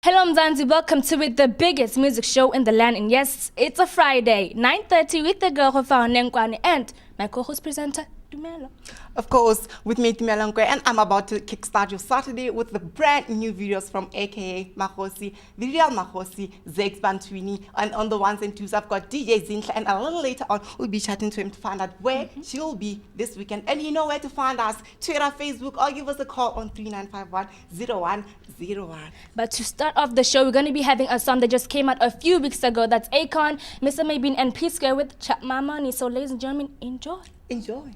Hello Mzansi, welcome to it, the biggest music show in the land. And yes, it's a Friday, 9:30 with the girl Gofaone and my co-host presenter, Tumelo. Of course, with me, Tumelo, and I'm about to kickstart your Saturday with the brand new videos from AKA Mahosi, the real Mahosi, Zex Bantwini, and on the ones and twos, I've got DJ Zinhla, and a little later on, we'll be chatting to him to find out where she'll be this weekend. And you know where to find us, Twitter, Facebook, or give us a call on 3951-0101. But to start off the show, we're going to be having a song that just came out a few weeks ago. That's Akon, Mr. Mabin, and P-Square with Chap My Money. So ladies and gentlemen, enjoy. Enjoy.